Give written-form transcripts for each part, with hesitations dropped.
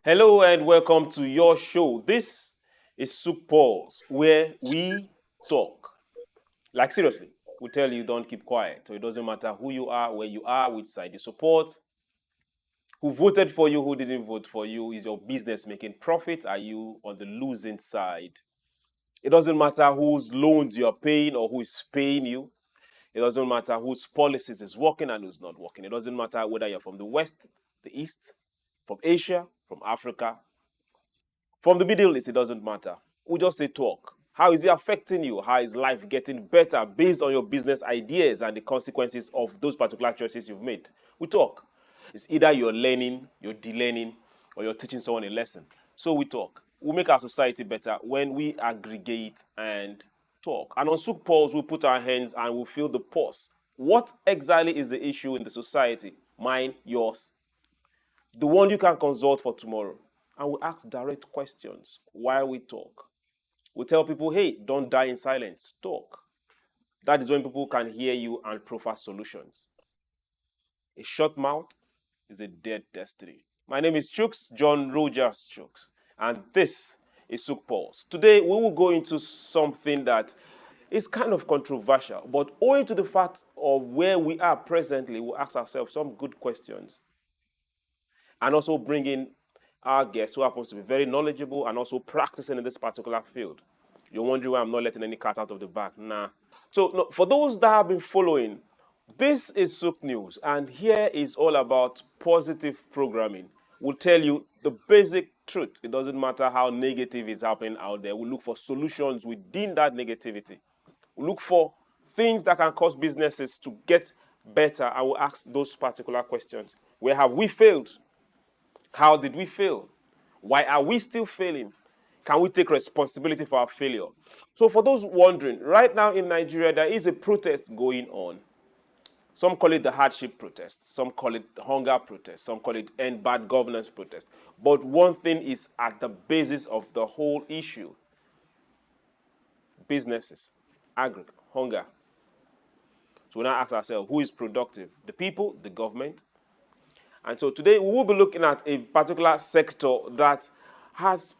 Hello and welcome to your show. This is Souq Pause, where we talk. Like seriously, we tell you don't keep quiet. So it doesn't matter who you are, where you are, which side you support, who voted for you, who didn't vote for you. Is your business making profit? Are you on the losing side? It doesn't matter whose loans you are paying or who is paying you. It doesn't matter whose policies is working and who's not working. It doesn't matter whether you're from the West, the East, from Asia, from Africa, from the Middle East. It doesn't matter. We just say talk. How is it affecting you? How is life getting better based on your business ideas and the consequences of those particular choices you've made? We talk. It's either you're learning, you're de-learning, or you're teaching someone a lesson. So we talk. We make our society better when we aggregate and talk. And on Souq Pulse, we put our hands and we feel the pulse. What exactly is the issue in the society? Mine, yours, the one you can consult for tomorrow. And we ask direct questions while we talk. We tell people, hey, don't die in silence, talk. That is when people can hear you and proffer solutions. A short mouth is a dead destiny. My name is Chooks, John Rogers Chooks, and this is Souq Pulse. Today, we will go into something that is kind of controversial, but owing to the fact of where we are presently, we'll ask ourselves some good questions and also bring in our guest who happens to be very knowledgeable and also practicing in this particular field. You're wondering why I'm not letting any cat out of the bag. Nah. So no, for those that have been following, this is Souq News, and here is all about positive programming. We'll tell you the basic truth. It doesn't matter how negative is happening out there. We look for solutions within that negativity. We look for things that can cause businesses to get better. I will ask those particular questions. Where have we failed? How did we fail? Why are we still failing? Can we take responsibility for our failure? So for those wondering, right now in Nigeria, there is a protest going on. Some call it the hardship protest. Some call it the hunger protest. Some call it end bad governance protest. But one thing is at the basis of the whole issue. Businesses, agri, hunger. So we now ask ourselves, who is productive? The people, the government? And so today we will be looking at a particular sector that has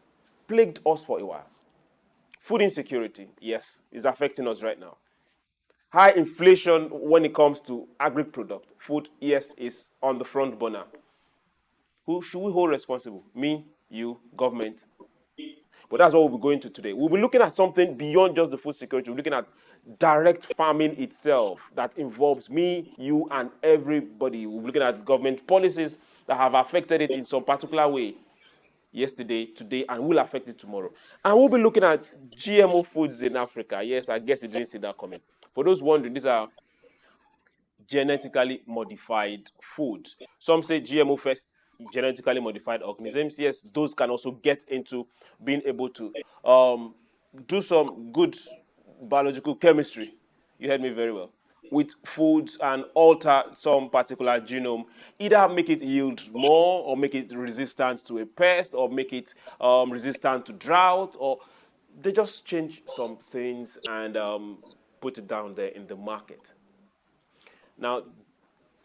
plagued us for a while. Food insecurity, yes, is affecting us right now. High inflation when it comes to agri-product. Food, yes, is on the front burner. Who should we hold responsible? Me, you, government. But that's what we'll be going to today. We'll be looking at something beyond just the food security. We're looking at direct farming itself that involves me, you, and everybody. We're looking at government policies that have affected it in some particular way yesterday, today, and will affect it tomorrow. And we'll be looking at GMO foods in Africa. Yes, I guess you didn't see that coming. For those wondering, these are genetically modified foods. Some say GMO first, genetically modified organisms. Yes, those can also get into being able to do some good biological chemistry. You heard me very well. With foods and alter some particular genome, either make it yield more or make it resistant to a pest or make it resistant to drought, or they just change some things and put it down there in the market. Now,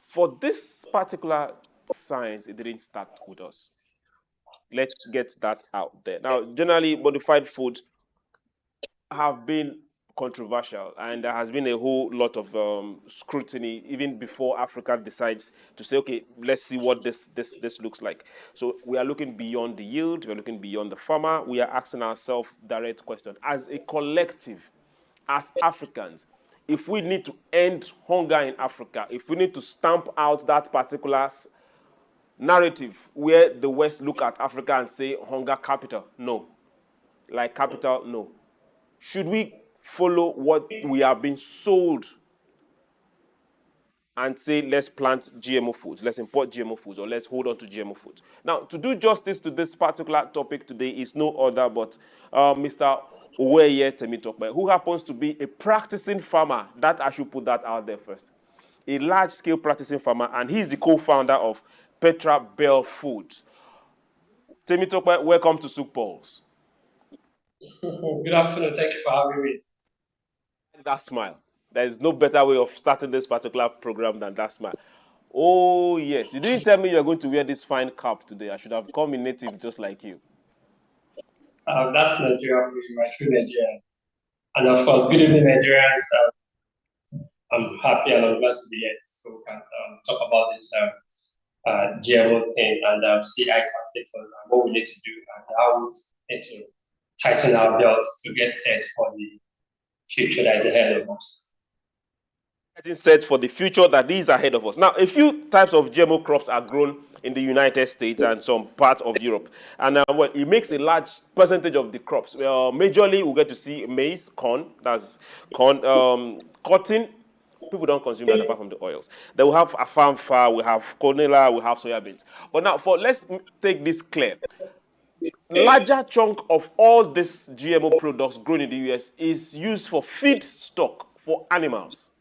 for this particular science, it didn't start with us. Let's get that out there. Now, generally, modified foods have been controversial, and there has been a whole lot of scrutiny even before Africa decides to say, okay, let's see what this looks like. So we are looking beyond the yield, we are looking beyond the farmer, we are asking ourselves direct question as a collective, as Africans. If we need to end hunger in Africa, if we need to stamp out that particular narrative where the West look at Africa and say hunger capital, no. Like capital, no. Should we follow what we are being sold and say let's plant GMO foods, let's import GMO foods, or let's hold on to GMO foods? Now, to do justice to this particular topic today is no other but Mr. Owoeye Temitope, who happens to be a practicing farmer. That I should put that out there first. A large-scale practicing farmer, and he's the co-founder of Petrabel Foods. Temitope, welcome to Souq Pulse. Good afternoon. Thank you for having me. That smile. There is no better way of starting this particular program than that smile. Oh, yes. You didn't tell me you were going to wear this fine cap today. I should have come in native just like you. That's Nigeria, pretty much true Nigerian. And of course, good evening, Nigerians. I'm happy and I'm glad to be here so we can talk about this GMO thing and see eye factors and what we need to do and how we need to tighten our belts to get set for the future that is ahead of us. Getting set for the future that is ahead of us. Now, a few types of GMO crops are grown in the United States and some parts of Europe. And well, it makes a large percentage of the crops. Majorly, we'll get to see maize, corn, that's corn, cotton. People don't consume that apart from the oils. Then we have alfalfa, we have canola, we have soya beans. But now, let's take this clear. Larger chunk of all these GMO products grown in the US is used for feed stock for animals.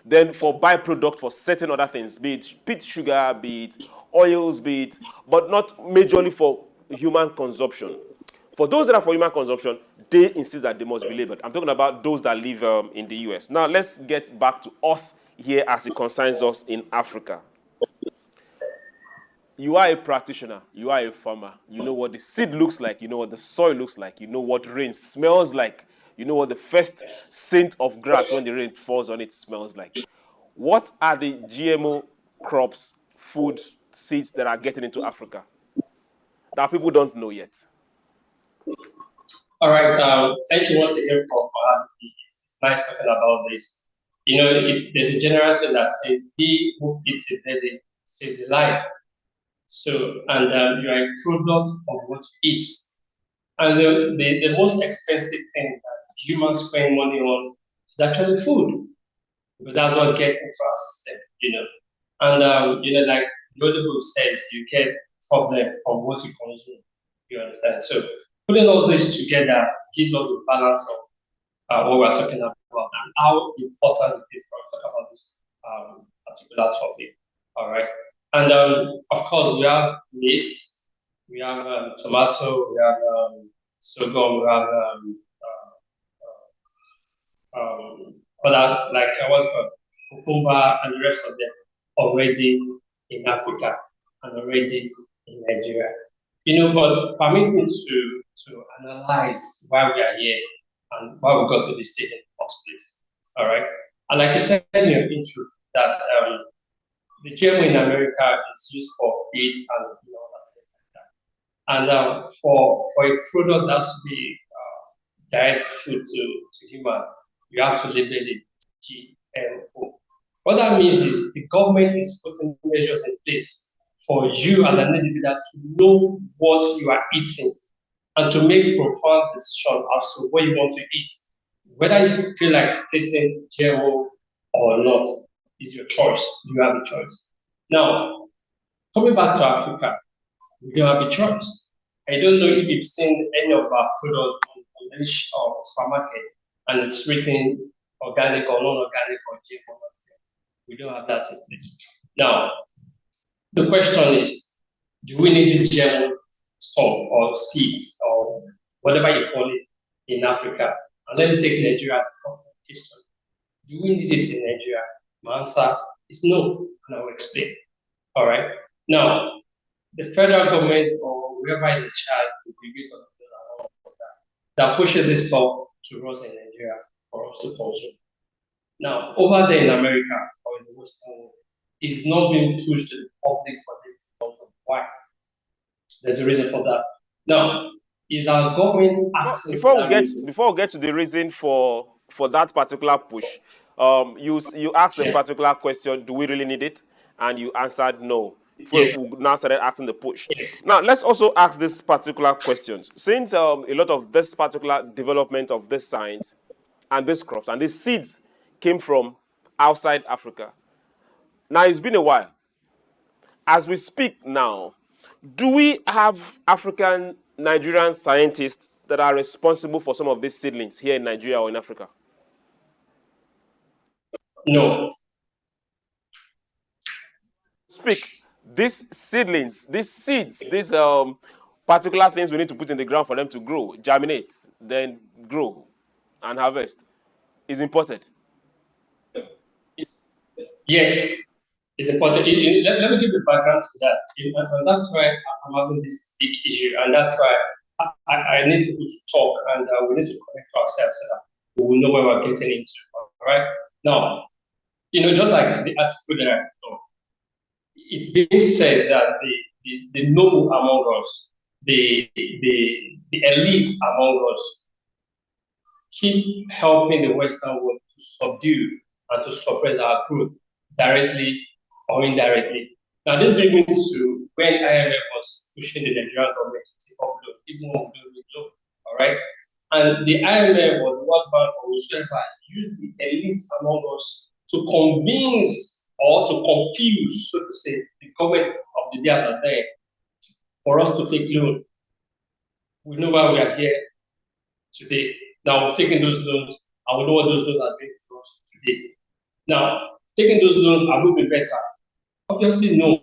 Then for byproduct for certain other things, be it pit sugar, be it oils, be it, but not majorly for human consumption. For those that are for human consumption, they insist that they must be labeled. I'm talking about those that live in the US. Now let's get back to us here as it concerns us in Africa. You are a practitioner, you are a farmer, you know what the seed looks like, you know what the soil looks like, you know what rain smells like, you know what the first scent of grass when the rain falls on it smells like. What are the GMO crops, food, seeds that are getting into Africa that people don't know yet? All right. Thank you once again for having me. It's nice talking about this. You know, there's a general saying that says, "He who feeds a belly saves a life." So, and you are a product of what you eat. And the most expensive thing that humans spend money on is actually food. Because that's what gets into our system, you know. And, like the old book says, you get problem from what you consume. You understand? So, putting all this together gives us a balance of what we're talking about and how important it is for us to talk about this particular topic. All right. And of course, we have maize, we have tomato, we have sorghum, we have other like what's called cucumber and the rest of them already in Africa and already in Nigeria. You know, but permit me to analyze why we are here and why we got to this stage in the first place. All right. And like you said in your intro, that the GMO in America is used for feed and and for a product that has to be direct food to human, you have to label it GMO. What that means is the government is putting measures in place for you as an individual to know what you are eating and to make profound decisions as to what you want to eat. Whether you feel like tasting GMO or not is your choice. You have a choice. Now, coming back to Africa, we don't have a choice. I don't know if you've seen any of our products on any supermarket and it's written organic or non-organic or GMO. We don't have that in place. Now, the question is, do we need this GMO stuff or seeds or whatever you call it in Africa? And let me take Nigeria as a question. Do we need it in Nigeria? My answer is no, and I will explain. All right. Now, the federal government or whoever is in charge will be that pushes this stuff to us in Nigeria for us to consume. Now, over there in America or in the Western world, it's not being pushed to the public for them to consume. Why? There's a reason for that. Now, is our government access to that reason? Before we get to the reason for that particular push, you asked a particular question: do we really need it? And you answered no. Before Yes, we now started asking the push. yes. Now let's also ask this particular questions. Since a lot of this particular development of this science and these crops and these seeds came from outside Africa. Now it's been a while. As we speak now, do we have African Nigerian scientists that are responsible for some of these seedlings here in Nigeria or in Africa? No. Speak. These seedlings, these seeds, these particular things we need to put in the ground for them to grow, germinate, then grow and harvest, is imported. Yes. It's important. Let me give the background to that. And that's why I'm having this big issue, and that's why I need people to talk, and we need to connect to ourselves so that we will know where we're getting into. All right. Now, just like the article that I saw, it's being said that the noble among us, the elite among us, keep helping the Western world to subdue and to suppress our growth directly or indirectly. Now, this brings me to when IMF was pushing the Nigerian government to take up loan, even more loan, all right? And the IMF or the World Bank or whoever used the elite among us to convince or to confuse, so to say, the government of the day as a day for us to take loan. We know why we are here today. Now, we've taken those loans, and we know what those loans are doing to us today. Now, taking those loans, I will be better. Obviously, no.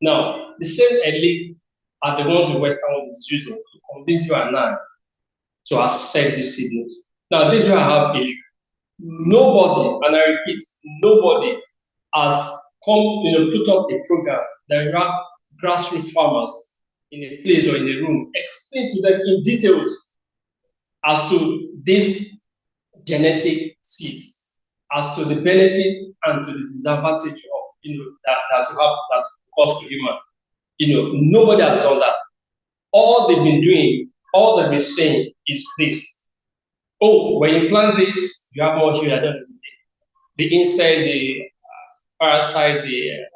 Now, the same elite are the ones the Western world is using to convince you and I to accept these signals. Now, this is where I have issue. Nobody, and I repeat, nobody has put up a program that you have grassroots farmers in a place or in a room, explain to them in details as to these genetic seeds, as to the benefit and to the disadvantage of that to have that cause to human. Nobody has done that. All they've been doing, all they've been saying is this. Oh, when you plant this, you have more yield. The insect, the parasite, the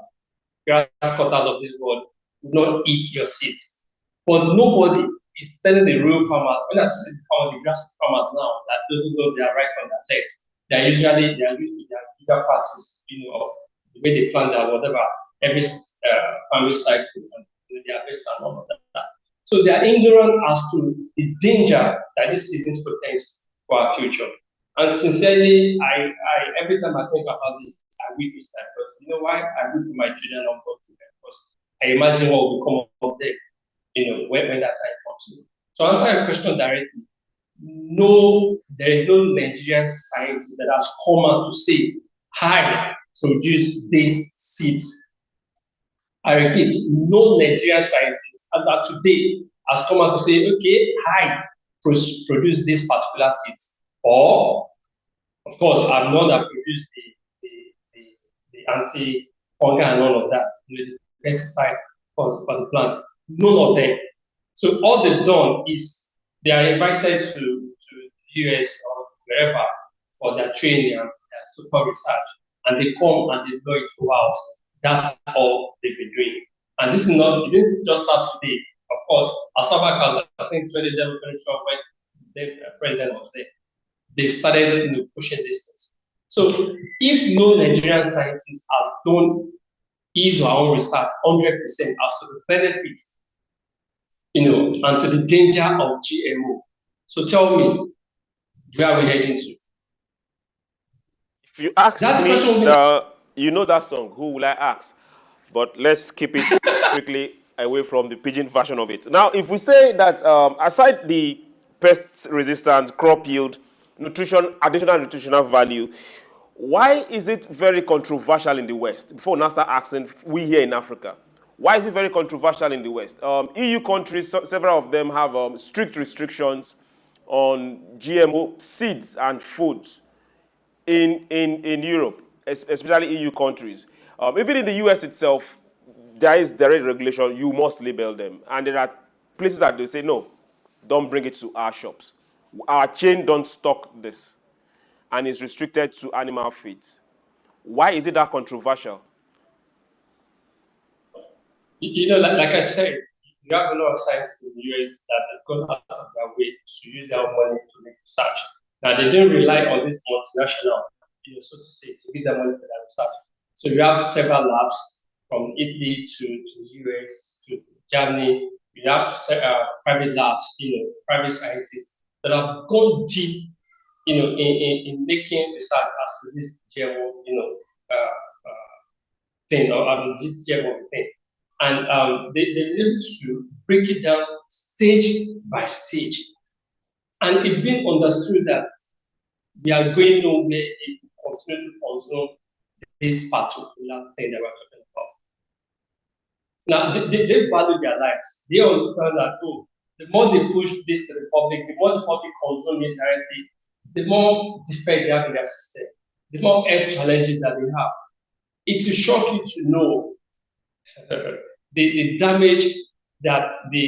grass cutters of this world will not eat your seeds. But nobody is telling the real farmers, when I say the grass farmers now, that those who they are right on their legs, they are used to their usual practice, the way they plant their whatever, every farming cycle, and their best and all of that. So they are ignorant as to the danger that this seedlings presents for our future. And sincerely, I every time I think about this, I weep inside. But you know why? I weep to my children on God because I imagine what will come up there, when that time comes. So answer your question directly. No, there is no Nigerian scientist that has come out to say, "Hi, produce these seeds." I repeat, no Nigerian scientist as of today has come out to say, "Okay, hi, produce these particular seeds." Or, of course, I'm not that produce the anti-fungal and all of that, the pesticide for the plant. None of them. So all they've done is they are invited to the US or wherever for their training and their super research, and they come and they blow it throughout. That's all they've been doing. And this is just start today. Of course, as far back as I think 2011, 2012, when the president was there, they started pushing this things. So if no Nigerian scientist has done his or her own research 100% as to the benefit, and to the danger of GMO. So tell me, where are we heading to? If you ask me, you know that song, who will I ask? But let's keep it strictly away from the pidgin version of it. Now, if we say that aside the pest resistance, crop yield, additional nutritional value, why is it very controversial in the West? Before we now start asking, we here in Africa, why is it very controversial in the West? EU countries, several of them have strict restrictions on GMO seeds and foods in Europe, especially EU countries. Even in the US itself, there is direct regulation. You must label them. And there are places that they say, no, don't bring it to our shops. Our chain don't stock this. And it's restricted to animal feeds. Why is it that controversial? Like I said, you have a lot of scientists in the US that have gone out of their way to use their money to make research. Now, they don't rely on this multinational, so to say, to give them money for their research. So you have several labs from Italy to the US to Germany. You have private labs, private scientists that have gone deep, in making research as to this GMO, thing or this GMO thing. And they need to break it down stage by stage. And it's been understood that we are going nowhere if we continue to consume this particular thing that we're talking about. Now, they value their lives. They understand that, oh, the more they push this to the public, the more the public consume it directly, the more defect they have in their system, the more health challenges that they have. It will shock you to know the damage that the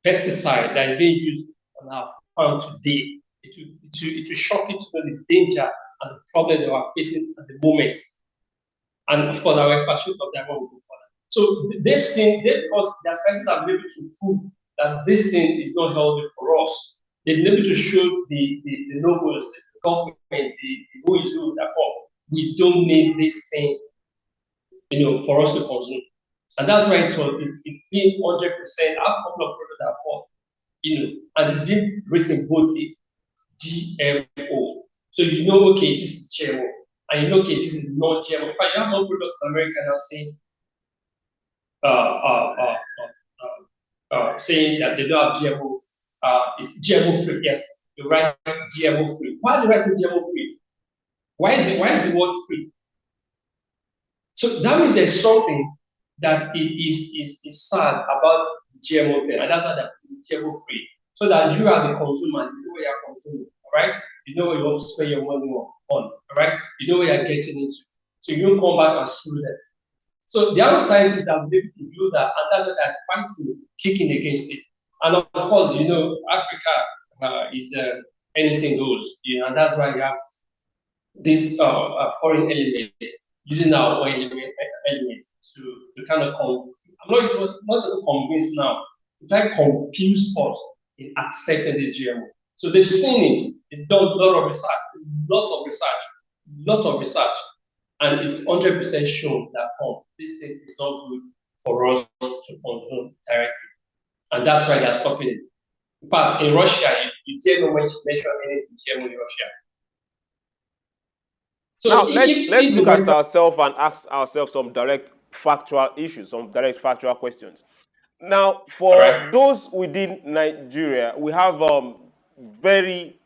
pesticide that is being used on our farm today. It will shock you to know the danger and the problem they are facing at the moment. And of course, our expertise of their will go further. So because their scientists have been able to prove that this thing is not healthy for us. They've been able to show the logos, the government, the who is who that we don't need this thing, for us to consume. And that's why it's been 100%. I have a couple of products that I bought, and it's been written both GMO. So okay, this is GMO. And okay, this is not GMO. In fact, you have one product in America now saying that they don't have GMO. It's GMO free. Yes, you write GMO free. Why are they writing GMO free? Why is the word free? So that means there's something that is sad about the GMO thing, and that's why they're GMO free. So that you as a consumer, you know what you're consuming, all right? You know what you want to spend your money on, all right? You know what you're getting into. So you don't come back and sue them. So the other scientists have been able to do that, and that's why they're fighting, kicking against it. And of course, Africa is anything goes, and that's why you have this foreign element using our oil element to kind of I'm not convinced now to try to confuse us in accepting this GMO. So they've seen it, they've done a lot of research, and it's 100% shown that this thing is not good for us to consume directly, and that's why they're stopping it. In fact, in Russia, you dare not mention anything GMO in Russia. So now let's look at ourselves and ask ourselves some direct factual issues, some direct factual questions. Now, for those within Nigeria, we have very,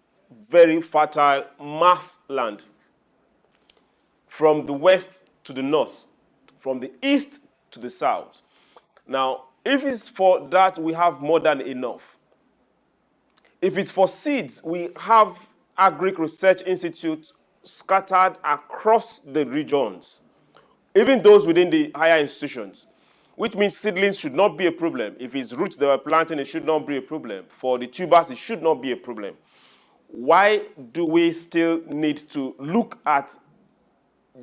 very fertile mass land from the west to the north, from the east to the south. Now, if it's for that, we have more than enough. If it's for seeds, we have Agric Research Institute scattered across the regions, even those within the higher institutions, which means seedlings should not be a problem. If it's roots they were planting, it should not be a problem. For the tubers, it should not be a problem. Why do we still need to look at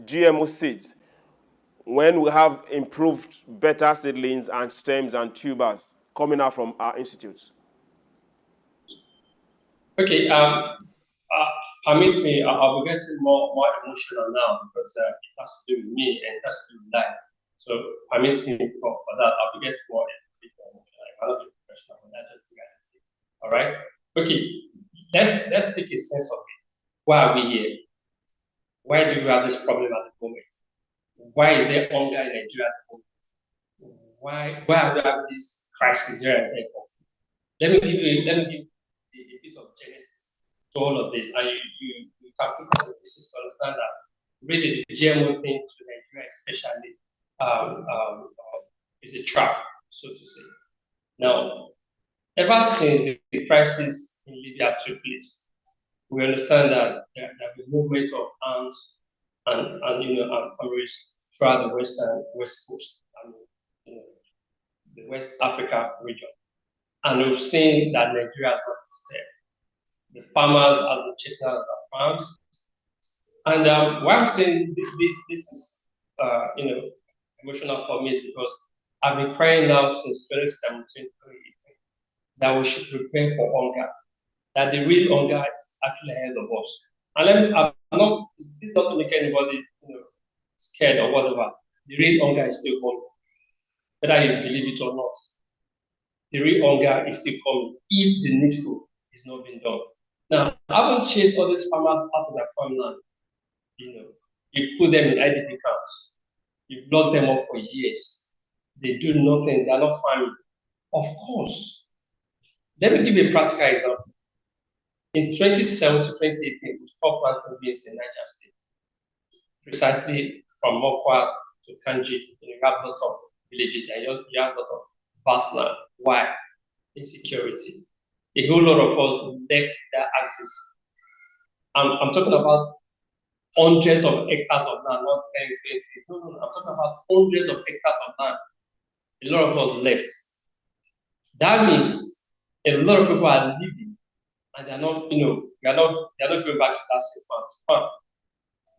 GMO seeds when we have improved, better seedlings and stems and tubers coming out from our institutes? Okay, permit me, I'll be getting more emotional now because it has to do with me and it has to do with life. So permit me for that. I'll be getting more emotional. I cannot be professional, but that's just the reality. All right. Okay. Let's take a sense of it. Why are we here? Why do we have this problem at the moment? Why is there hunger in Nigeria at the moment? Why are we having this crisis here and there? Let me give a bit of genesis to all of this, and you can pick up the pieces to understand that really the GMO thing to Nigeria especially is a trap, so to say. Now, ever since the crisis in Libya took place, we understand that there have been movement of arms and armories throughout the west coast and the West Africa region. And we've seen that Nigeria has not stayed. The farmers have been chasing out their farms. And why I'm saying this is emotional for me is because I've been crying now since 2017, 2018, that we should prepare for hunger, that the real hunger is actually ahead of us. And this is not to make anybody scared or whatever. The real hunger is still coming, whether you believe it or not. The real hunger is still coming if the needful is not being done. Now, having chased all these farmers out of their farmland, you put them in IDP camps, you've locked them up for years. They do nothing, they're not farming. Of course. Let me give you a practical example. In 2017 to 2018, we stopped planting beans in Niger State. precisely from Mokwa to Kanji. You have lots of villages and you have lots of vast land. Why? Insecurity. A whole lot of us left their access. I'm talking about hundreds of hectares of land, not 10, 20. No. I'm talking about hundreds of hectares of land. A lot of us left. That means a lot of people are leaving and they're not, they're not going back to that same farm.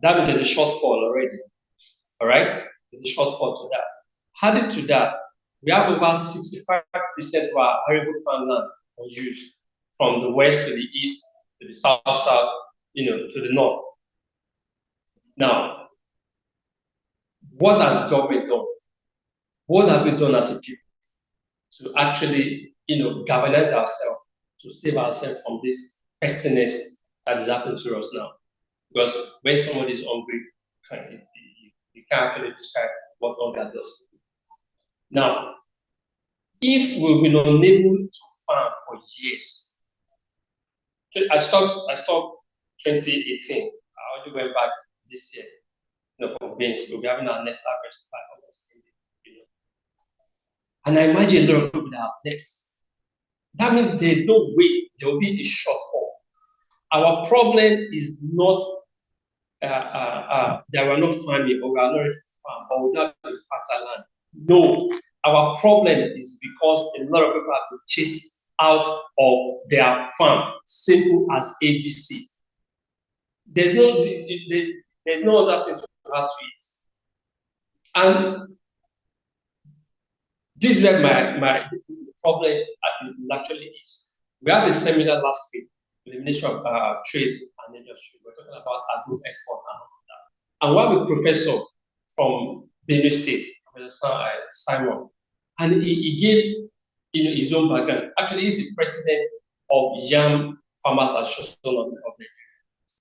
That means there's a shortfall already. All right? There's a shortfall to that. Added to that, we have over 65% of our arable farmland unused, from the west to the east, to the south, to the north. Now, what has the government done? What have we done as a people to actually, galvanize ourselves, to save ourselves from this pestilence that is happening to us now? Because when somebody is hungry, you can't actually describe what hunger does. Now, if we've been unable to farm for years, I stopped 2018. I only went back this year. For beans, we'll be having our next harvest by August. And I imagine a lot of people that have left. That means there's no way there will be a shortfall. Our problem is not that we're not farming or we are not ready to farm or we don't have a fertile land. No, our problem is because a lot of people have been chased out of their farm. Simple as ABC. There's no other thing to add to it. And this is where my problem is actually is. We had a seminar last week with the Ministry of Trade and Industry. We're talking about agro export and all of that. And one with professor from Benue State, Professor Simon, and he gave his own background. Actually, he's the president of Yam Farmers Association of Nigeria.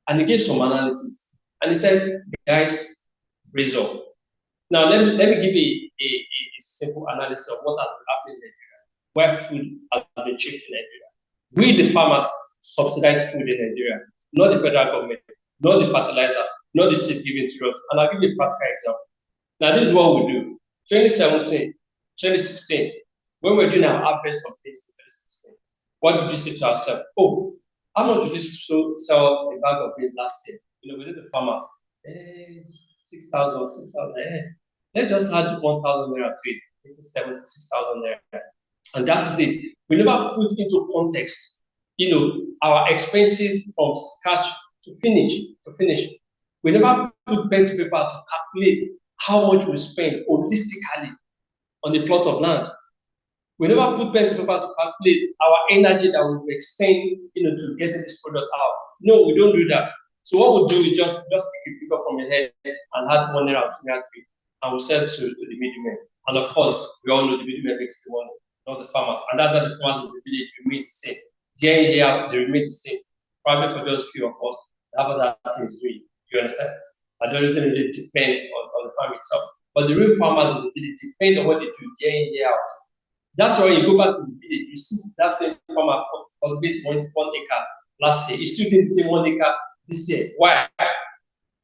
And he gave some analysis. And he said, guys, result. Now, let me give you a simple analysis of what has been happening in Nigeria, where food has been cheap in Nigeria. We, the farmers, subsidize food in Nigeria, not the federal government, not the fertilizers, not the seed given to us. And I'll give you a practical example. Now, this is what we do. 2017, 2016, when we're doing our harvest of beans in 2016, what did we say to ourselves? Oh, how much did we sell a bag of beans last year? We did the farmers. 6,000. Let's just add 1,000 naira to it, 76,000 naira. And that is it. We never put into context, our expenses from scratch to finish. We never put pen to paper to calculate how much we spend holistically on a plot of land. We never put pen to paper to calculate our energy that we will expend, to get this product out. No, we don't do that. So what we do is just pick a figure from your head and add 1 naira to it, and we'll sell to the middleman. And of course, we all know the middleman makes the money, not the farmers. And that's why the farmers in the village remains the same. Year in, year out, they remain the same. Probably for those few of us that have other things doing. You understand? And that doesn't really depend on the farm itself. But the real farmers in the village depend on what they do year in, year out. That's why you go back to the village, you see that same farmer cultivate 1 acre last year. He's still getting the same 1 acre this year. Why?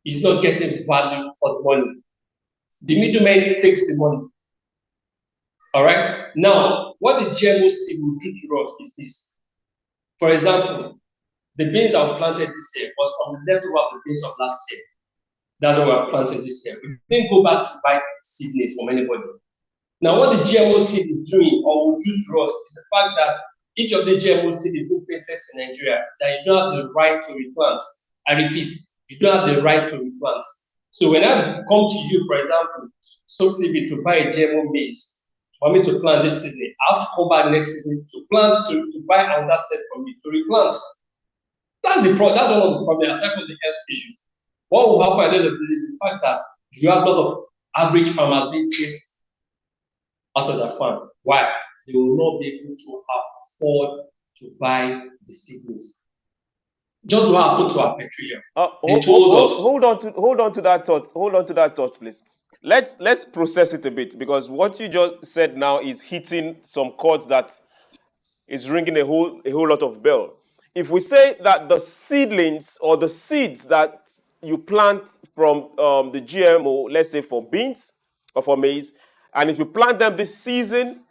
He's not getting value for the money. The middleman takes the money. All right? Now, what the GMO seed will do to us is this. For example, the beans that were planted this year was from the leftover of the beans of last year. That's what we have planted this year. We didn't go back to buy seedlings from anybody. Now, what the GMO seed is doing or will do to us is the fact that each of the GMO seed is being patented in Nigeria, that you don't have the right to replant. I repeat, you don't have the right to replant. So when I come to you, for example, Souq TV, to buy a GMO maize, for me to plant this season, I have to come back next season to plant, to buy another set from you to replant. That's the problem. That's one of the problems, aside from the health issues. What will happen at the end of the day is the fact that you have a lot of average farmers being chased out of their farm. Why? They will not be able to afford to buy the seedlings. Just what happened to our petroleum. Hold on to that thought. Hold on to that thought, please. Let's process it a bit, because what you just said now is hitting some chords that is ringing a whole lot of bell. If we say that the seedlings or the seeds that you plant from the GMO, let's say for beans or for maize, and if you plant them this season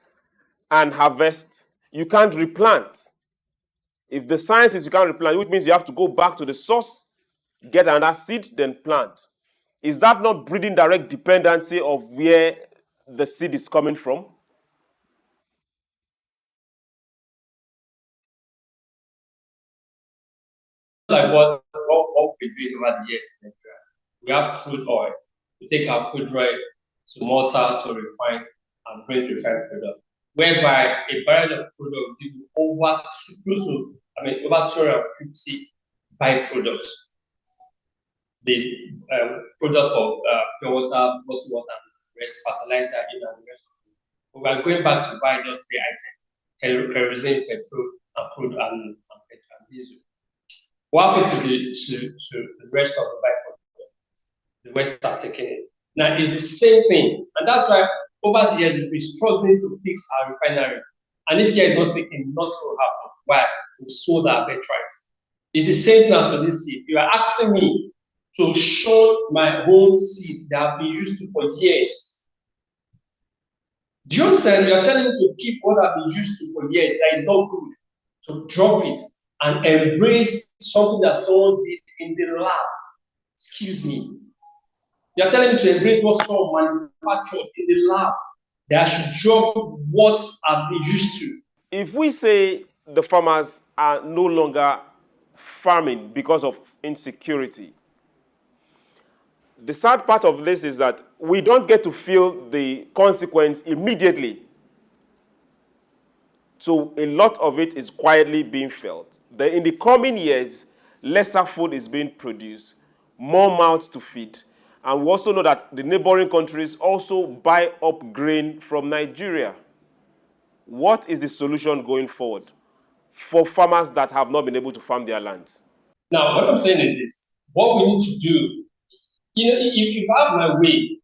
and harvest, you can't replant. If the science is you can't replant, which means you have to go back to the source, get another seed, then plant. Is that not breeding direct dependency of where the seed is coming from? Like what we do over the years in Nigeria. We have crude oil. We take our crude oil to Malta to refine and bring refined product, whereby a barrel of crude oil will give you over close to, over 250 byproducts. The product of pure water, bottled water, rest fertilizer, and the rest of it. But we are going back to buy just three items: kerosene, petrol, and crude and diesel. What happened to the rest of the byproduct? The West are taking it. Now it's the same thing, and that's why over the years we've been struggling to fix our refinery. And if care is not taken, nothing will happen. Why? We've sold our birthright. It's the same thing as for this seed. You are asking me to show my own seed that I've been used to for years. Do you understand? You are telling me to keep what I've been used to for years that is not good, to drop it and embrace something that someone did in the lab. Excuse me. You are telling me to embrace what someone manufactured in the lab, that I should drop what I've been used to. If we say the farmers are no longer farming because of insecurity, the sad part of this is that we don't get to feel the consequence immediately. So a lot of it is quietly being felt. Then in the coming years, lesser food is being produced, more mouths to feed. And we also know that the neighboring countries also buy up grain from Nigeria. What is the solution going forward for farmers that have not been able to farm their lands? Now, what I'm saying is this: what we need to do, if I have my way,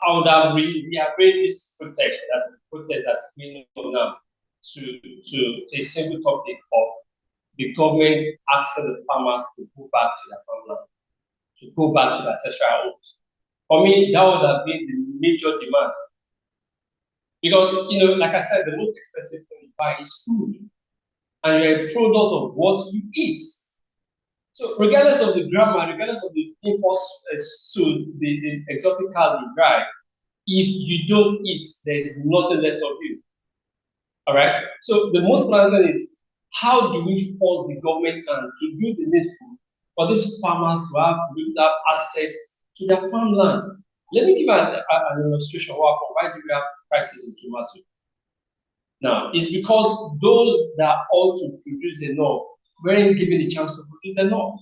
I would have rearranged this protest that we know now to a single topic of the government asking the farmers to go back to their farmland, to go back to their ancestral homes. For me, that would have been the major demand. Because, like I said, the most expensive thing you buy is food. And you're a product of what you eat. So regardless of the grammar, regardless of the imports to the exotic cars you drive, if you don't eat, there is nothing left of you. All right. So the most important thing is, how do we force the government to do the needful for these farmers to have access to their farmland? Let me give an illustration of why do we have prices in tomato. Now, it's because those that ought to produce enough weren't given the chance to produce enough.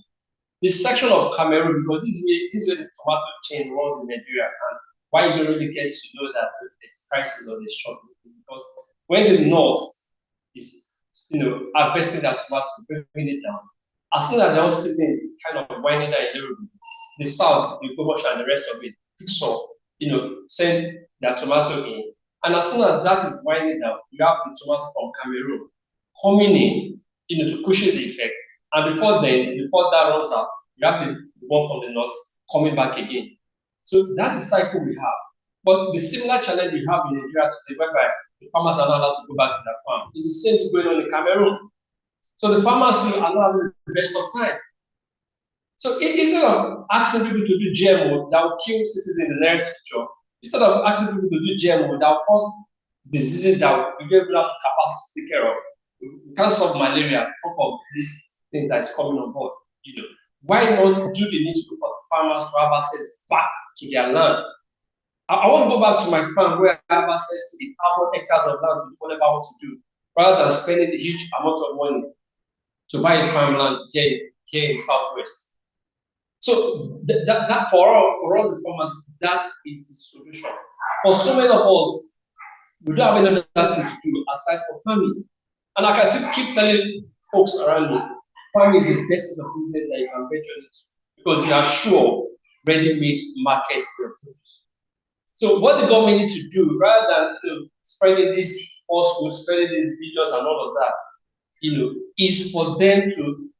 The section of Cameroon, because this is where the tomato chain runs in Nigeria, and why you don't really get to know that there's prices or there's shortage, because when the north is, harvesting that tomato, bringing it down, as soon as the whole season is kind of winding down a little bit, the south, the Gobosha and the rest of it picks up, send their tomato in. And as soon as that is winding down, you have the tomato from Cameroon coming in, to cushion the effect. And before that runs out, you have the one from the north coming back again. So that's the cycle we have. But the similar challenge we have in Nigeria today, whereby the farmers are not allowed to go back to their farm, is the same thing going on in Cameroon. So the farmers are not having the best of time. So instead of asking people to do GMO that will kill cities in the next future, instead of asking people to do GMO that will cause diseases that we don't have capacity to take care of, we can't solve malaria, talk of this thing that is coming on board. Why not do the needful for farmers to have access back to their land? I want to go back to my farm where I have access to 1,000 hectares of land to do whatever I want to do, rather than spending a huge amount of money to buy a farmland here in Southwest. So that for us, the farmers, that is the solution. For so many of us, we don't have any other thing to do aside from farming. And I can keep telling folks around me, farming is the best of business that you can venture into, because you are sure ready-made market for your produce. So what the government needs to do, rather than spreading this falsehood, spreading these videos and all of that, is for them to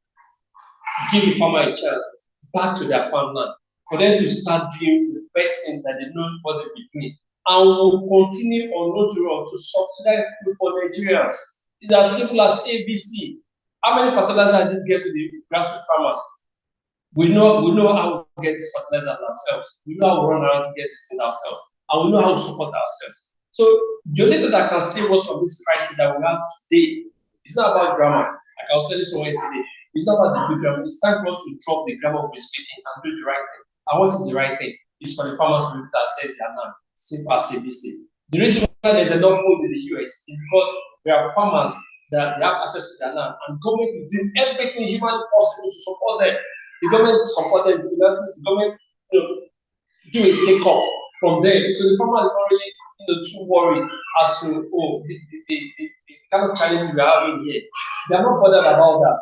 give the farmer a chance. back to their farmland, for them to start doing the best things that they know what they'll be doing. And we'll continue on those road to subsidize food for Nigerians. It's as simple as ABC. How many fertilizers did get to the grassroots farmers? We know how to get this fertilizers ourselves. We know how to run around to get this thing ourselves. And we know how to support ourselves. So the only thing that can save us from this crisis that we have today is not about grammar. Like I was telling someone yesterday, it's not about the big grammar. It's time for us to drop the grammar we're speaking and do the right thing. And what is the right thing? It's for the farmers to access their land, simple as ABC. The reason why there's enough food in the US is because there are farmers that they have access to their land, and the government is doing everything humanly possible to support them. The government supported the government, do a take off from there. So the farmer is not really too worried as to the kind of challenge we are having here. They are not bothered about that.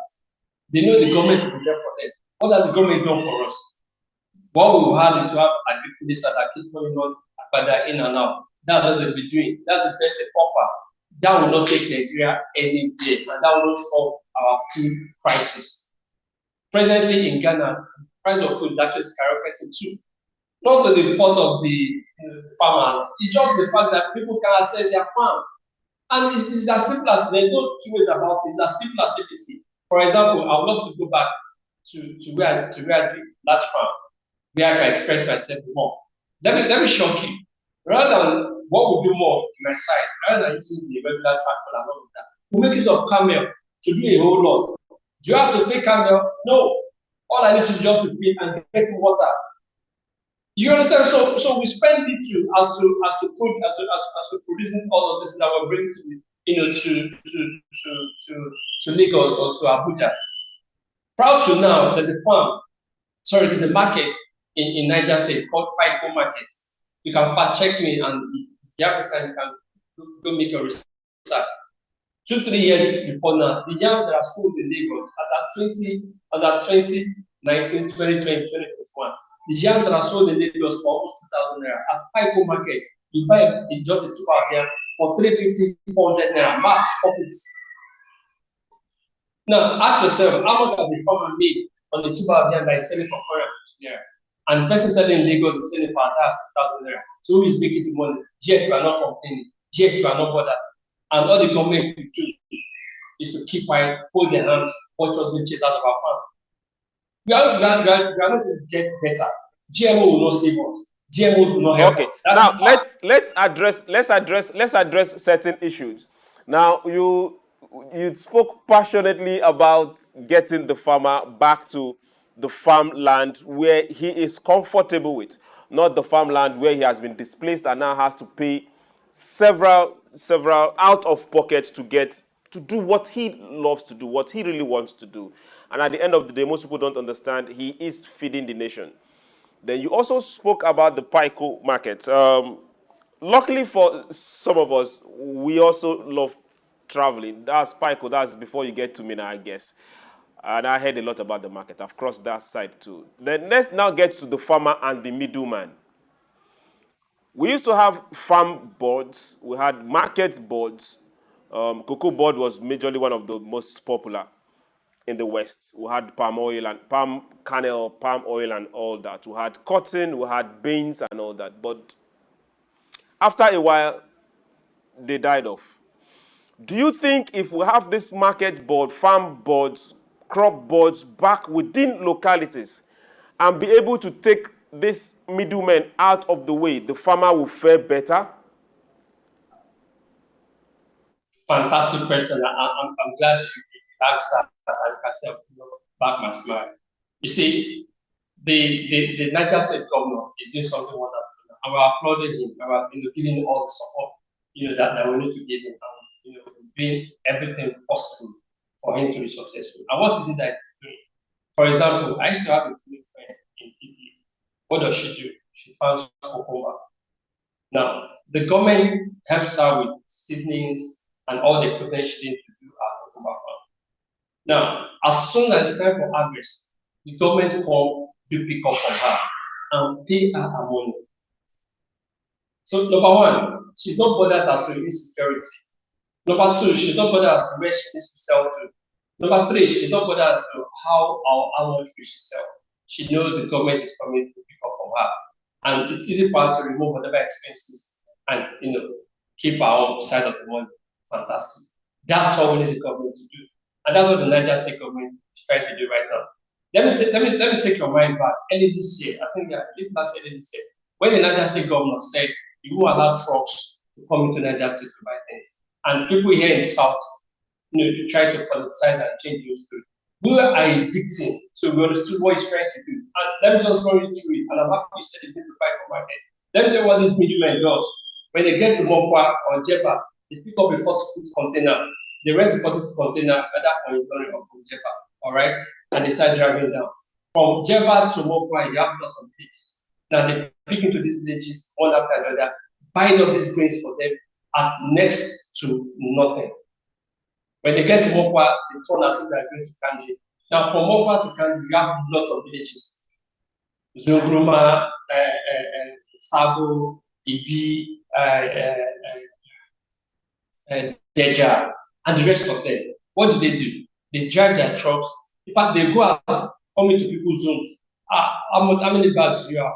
They know the government will be there for them. What has the government done for us? What we've had is to have agriculture that keep going on further in and out. That's what they'll be doing. That's the best they offer. That will not take Nigeria anywhere, and that will not solve our food crisis. Presently in Ghana, the price of food is actually skyrocketing too. Not to the fault of the farmers, it's just the fact that people can access their farm. And it's as simple as, there's no two ways about it, it's as simple as ABC. For example, I would love to go back to where I did large farm, where I can express myself more. Let me shock you. Rather than what we do more in my side, rather than using the regular tractor and all of that, we make use of camel to do a whole lot. Do you have to pay camel? No. All I need to do is just to feed and get water. You understand? So we spend little as to producing all of this that we're bringing to Lagos or to Abuja. Proud to now, there's a market in Niger State called Pico Market. You can fact check me, and if you have time, you can go make a research. 2-3 years before now, the yams that are sold in Lagos as at 2019, 2020, 2021. The yams that are sold in Lagos for almost 2,000 naira at Pico Market, you buy just a 2 yam for 350, 400 naira max profits. Now ask yourself, how much has the farmer made on the 2 yam that is selling for 400 naira? And the person selling in Lagos is selling for as high as 2,000 naira. So who is making the money? Yet you are not complaining. Yet you are not bothered. And all the government will do is to keep quiet, fold their hands, watch us being chased out of our farm. We are not going to get better. GMO will not save us. GMO will not help us. Okay. Now let's address certain issues. Now you spoke passionately about getting the farmer back to the farmland where he is comfortable with, not the farmland where he has been displaced and now has to pay several out of pocket to do what he loves to do, what he really wants to do. And at the end of the day, most people don't understand he is feeding the nation. Then you also spoke about the Pico market. Luckily for some of us, we also love traveling. That's Pico, that's before you get to Mina, I guess. And I heard a lot about the market. I've crossed that side too. Then let's now get to the farmer and the middleman. We used to have farm boards. We had market boards. Cocoa board was majorly one of the most popular in the West. We had palm oil and palm kernel, palm oil and all that. We had cotton, we had beans and all that. But after a while, they died off. Do you think if we have this market board, farm boards, crop boards back within localities and be able to take this middleman out of the way, the farmer will fare better? Fantastic question. I'm glad you asked that. I myself back my smile. You see, the Niger State governor is doing something wonderful. And we're applauding him. We're giving him all the support that we need to give him, and doing everything possible for him to be successful. And what is it that he's doing? For example, I used to have a friend in Italy. What does she do? She farms cucumber. Now, the government helps her with seasonings and all the equipment she needs to do her cucumber farm. Now, as soon as it's time for harvest, the government come to pick up from her and pay her her money. So, number one, she's not bothered as to insecurity. Number two, she's not bothered as to where she needs to sell to. Number three, she's not bothered as to how much will she sell. she knows the government is coming to pick up from her. And it's easy for her to remove whatever expenses and keep our own side of the money. Fantastic. That's what we need the government to do. And that's what the Niger State government is trying to do right now. Let me take your mind back. Early this year, I think last year, this year, when the Niger State governor said you won't allow trucks to come into Niger State to buy things. And people here in the South, try to politicize and change your story. We are a victim, so we understood what he's trying to do. And let me just run you through it, and I'm happy you said it to fight for my head. Let me tell you what this middleman does. When they get to Mokwa or Jefa, they pick up a 40-foot container. They rent a 40-foot container, either from Ilorin or from Jefa, all right? And they start driving down. From Jefa to Mokwa, you have lots of villages. Now they pick into these villages one after another, buying up these grains for them at next to nothing. When they get to Mokwa, they turn as if they are going to Kanji. Now, from Mokwa to Kanji, you have lots of villages. Zogroma, Sabo, Ibi, Deja, and the rest of them. What do? They drive their trucks. In fact, they go out, come into people's zones. How many bags do you have?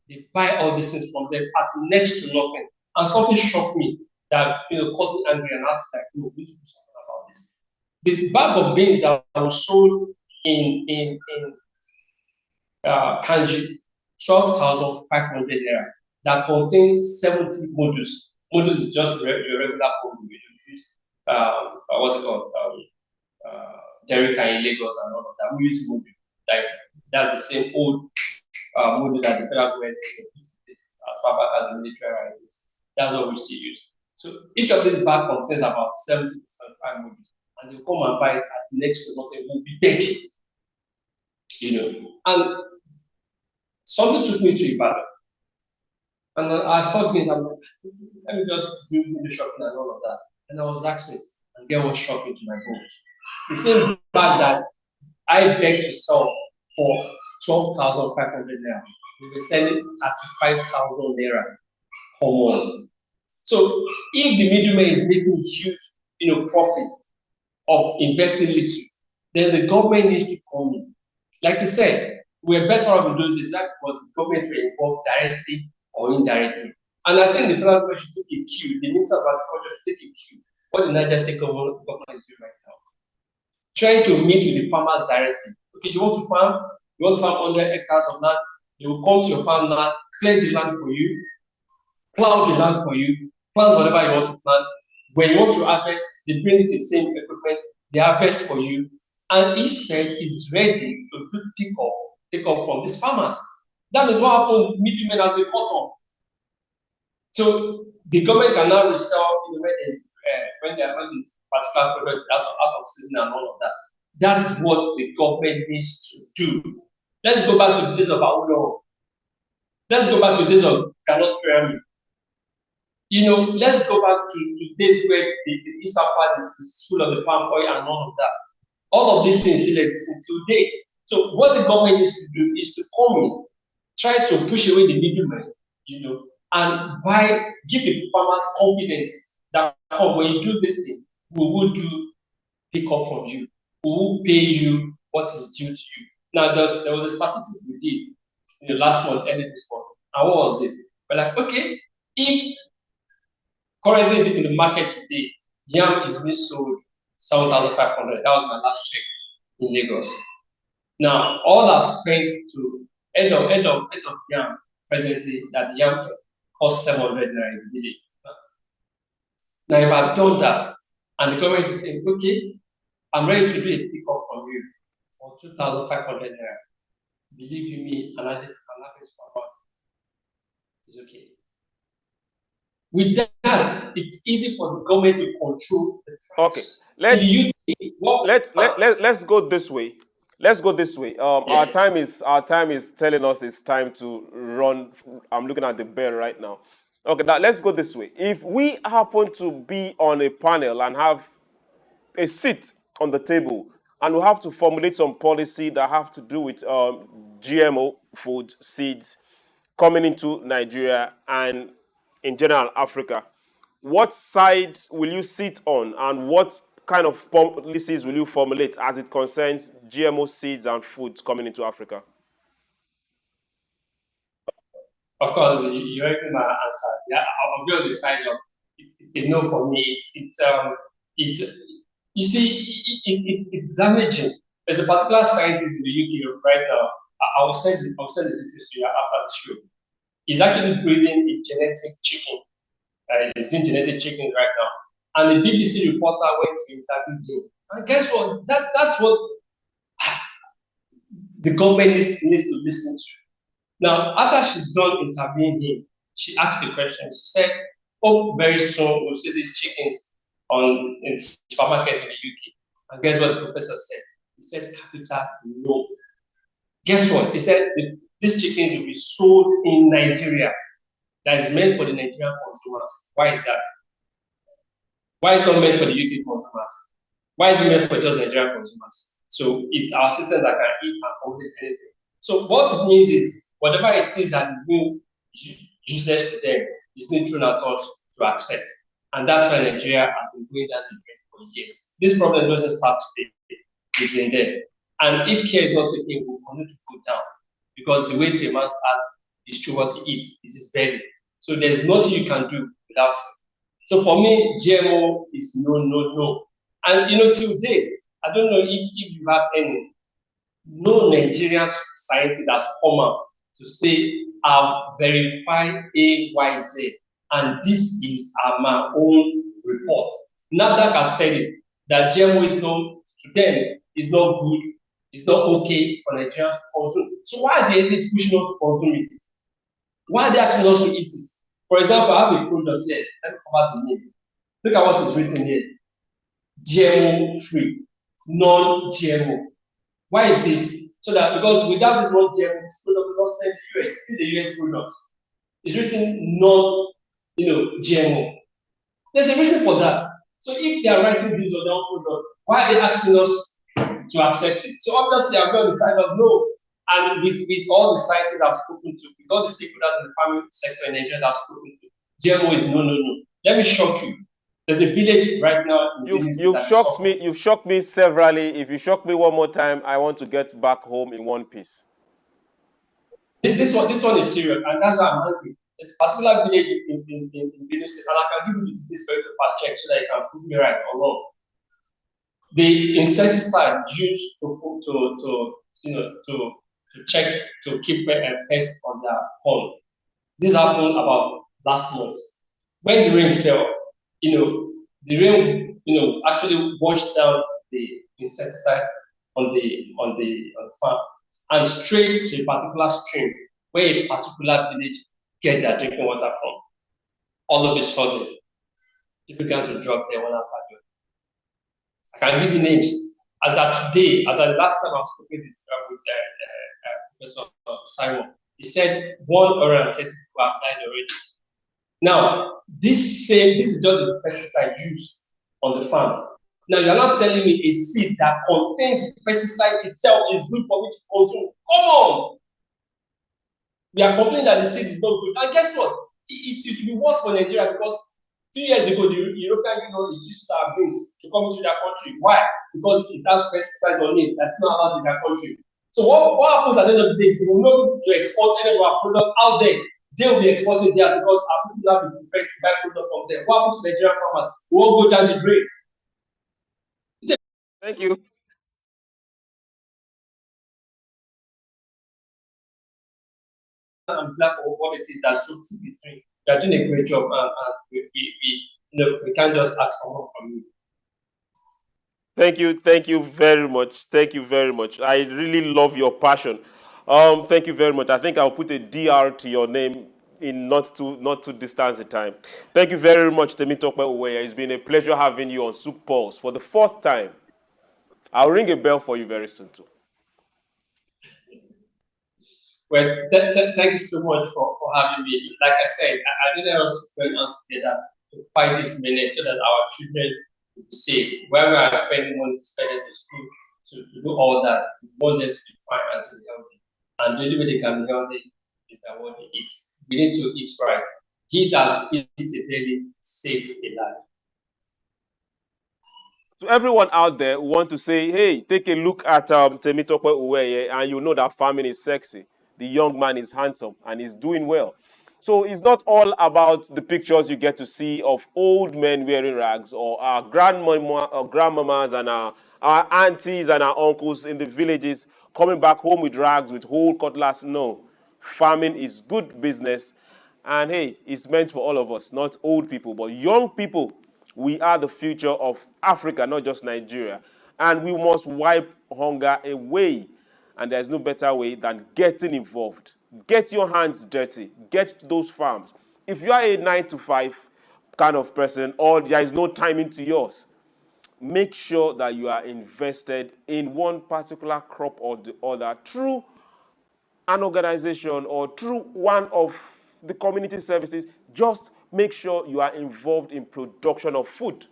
They buy all these things from them at next to nothing. And something shocked me that caught me angry and asked, like, we need to do something about this. This bag of beans that was sold in Kanji, 12,500 naira, that contains 70 modules. Modules is just your regular code we use. What's it called? Jerica in Lagos and all of that. We use module. Like that's the same old module that the federal government as far back as the military. That's what we still use. So each of these bags contains about 70 to 75 modules, and you come and buy it at next to nothing. Will be begging, And something took me to Ibadan, and I saw things. I'm like, let me just do the shopping and all of that. And I was asking, and get what shopping to my bones. The same bag that I begged to sell for 12,500 naira, we were selling 35,000 naira per month. So if the middleman is making huge, profit of investing little, then the government needs to come in. Like you said, we're better off in those days that because the government were involved directly or indirectly. And I think the federal government should take a cue. The Minister of Agriculture should take a cue. What the Niger State government is doing right now, trying to meet with the farmers directly. Okay, you want to farm 100 hectares of land, they will come to your farm land, clear the land for you, plow the land for you, plant whatever you want to plant. When you want to harvest, they bring the same equipment, they harvest for you. And he said he's ready to do take up from these farmers. That is what happens with middlemen as they cut off. So the government can now resell when this particular product is out of season and all of that. That's what the government needs to do. Let's go back to the days of Awolowo. Let's go back to the days of Granite Pyramid. Let's go back to days where the Eastern part is full of the palm oil and all of that. All of these things still exist until date. So what the government needs to do is to come in, try to push away the middlemen, and give the farmers confidence that when you do this thing, we will do pick up from you. We will pay you what is due to you. Now, there was a statistic we did in the last month, early this month. And what was it? We're like, okay, if currently in the market today, yam is being sold 7,500. That was my last check in Lagos. Now, all I've spent to end of yam presently, that yam cost 700 naira in the village. Now, if I've done that, and the government is saying, okay, I'm ready to do a pickup from you for 2,500 naira. Believe you me, an average farmer is okay. With that, it's easy for the government to control the price. Okay, let's go this way. Let's go this way. Our time is telling us it's time to run. I'm looking at the bell right now. Okay, now let's go this way. If we happen to be on a panel and have a seat on the table, and we have to formulate some policy that have to do with GMO food seeds coming into Nigeria and in general Africa, what side will you sit on, and what kind of policies will you formulate as it concerns GMO seeds and foods coming into Africa? Of course, you already my answer. Yeah, I'll be on the side of it's a no for me. It's you see, it's damaging. There's a particular scientist in the UK right now. I'll send the details to you after the show. He's actually breeding a genetic chicken. He's doing genetic chicken right now. And the BBC reporter went to interview him. And guess what? That's what the government needs to listen to. Now, after she's done interviewing him, she asked the question. She said, "Oh, very soon we'll see these chickens in supermarket in the UK." And guess what the professor said? He said, "Capital no." Guess what? He said these chickens will be sold in Nigeria. That is meant for the Nigerian consumers. Why is that? Why is it not meant for the UK consumers? Why is it meant for just Nigerian consumers? So it's our system that can eat and accommodate anything. So what it means is whatever it is that is being useless to them is being thrown at us to accept. And that's why Nigeria has been going down the drain for years. This problem doesn't start today. It's been there. And if care is not taken, it will continue to go down. Because the way to a man's heart is through what he eats, is his belly. So there's nothing you can do without food. So for me, GMO is no, no, no. And till date, I don't know if you have any, no Nigerian scientist has come out to say, I've verified AYZ, and this is my own report. NAFDAC have said it, that GMO is not, to them, is not good, it's not okay for Nigerians to consume. So why are they pushing us to consume it? Why are they asking us to eat it? For example, I have a product here. Let me cover the name. Look at what is written here. GMO free, non-GMO. Why is this? So that because without this non-GMO, this product will not send to the US. This is a US product. It's written non-GMO. There's a reason for that. So if they are writing this on their own product, why are they asking us to accept it? So obviously, I'm going to decide of no. And with all the scientists I've spoken to, with all the stakeholders in the farming sector in Nigeria that I've spoken to, GMO is no, no, no. Let me shock you. There's a village right now. You've shocked me. You've shocked me severally. If you shock me one more time, I want to get back home in one piece. This one is serious, and that's why I'm angry. There's a particular village in Benue State, and I can give you this for you to fact check so that you can prove me right or wrong. The insecticide used to check to keep pests on their corn. This happened about last month. When the rain fell, the rain, actually washed down the insecticide on the farm and straight to a particular stream where a particular village gets their drinking water from. All of a sudden, people began to drop their one after the other. I can give you names. As at today, as at the last time I was speaking with Professor Simon, he said 130 people have died already. Now, this is just the pesticide used on the farm. Now, you're not telling me a seed that contains the pesticide itself is good for me to consume. Come on! We are complaining that the seed is not good. And guess what? It will be worse for Nigeria because 2 years ago, the European Union used our beans to come into their country. Why? Because it has pesticides on it that's not allowed in their country. So what happens at the end of the day is we will not be able to export any of our product out there. They will be exporting there because our people have been prepared to buy product from there. What happens to Nigerian farmers? We won't go down the drain. Thank you. I'm glad for what it is that Souq is doing. You are doing a great job, and we can't just ask for more from you. Thank you very much. Thank you very much. I really love your passion. Thank you very much. I think I'll put a DR to your name in not too distant a time. Thank you very much, Temitope Owoeye. It's been a pleasure having you on Souq Pulse for the first time. I'll ring a bell for you very soon too. Well, thank you so much for having me. Like I said, I didn't want to join us together to fight this minute so that our children will be safe. Where we are spending money to spend it to school to do all that, we want them to be fine and to be healthy. And the only way they can be healthy is that what they eat. We need to eat right. He that eats a daily saves a life. To everyone out there who want to say, hey, take a look at Temitope Owoeye and you know that farming is sexy. The young man is handsome and he's doing well. So it's not all about the pictures you get to see of old men wearing rags or our grandmama or grandmamas and our aunties and our uncles in the villages coming back home with rags, with whole cutlass. No. Farming is good business. And hey, it's meant for all of us, not old people, but young people. We are the future of Africa, not just Nigeria. And we must wipe hunger away. And there's no better way than getting involved. Get your hands dirty. Get to those farms. If you are a 9 to 5 kind of person or there is no time into yours, make sure that you are invested in one particular crop or the other through an organization or through one of the community services. Just make sure you are involved in production of food.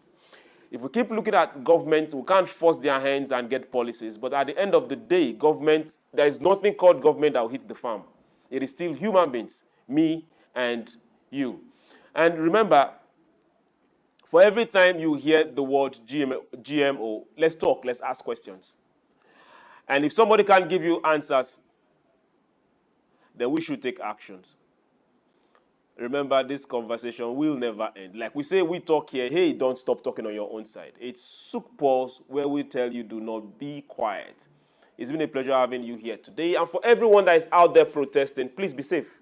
If we keep looking at government, we can't force their hands and get policies. But at the end of the day, government, there is nothing called government that will hit the farm. It is still human beings, me and you. And remember, for every time you hear the word GMO, let's talk, let's ask questions. And if somebody can't give you answers, then we should take actions. Remember, this conversation will never end. Like we say, we talk here, hey, don't stop talking on your own side. It's Souq Pulse where we tell you do not be quiet. It's been a pleasure having you here today. And for everyone that is out there protesting, please be safe.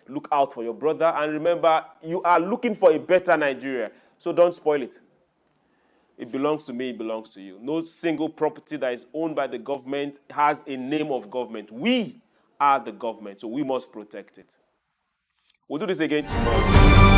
Look out for your brother. And remember, you are looking for a better Nigeria. So don't spoil it. It belongs to me, it belongs to you. No single property that is owned by the government has a name of government. We are the government, so we must protect it. We'll do this again tomorrow.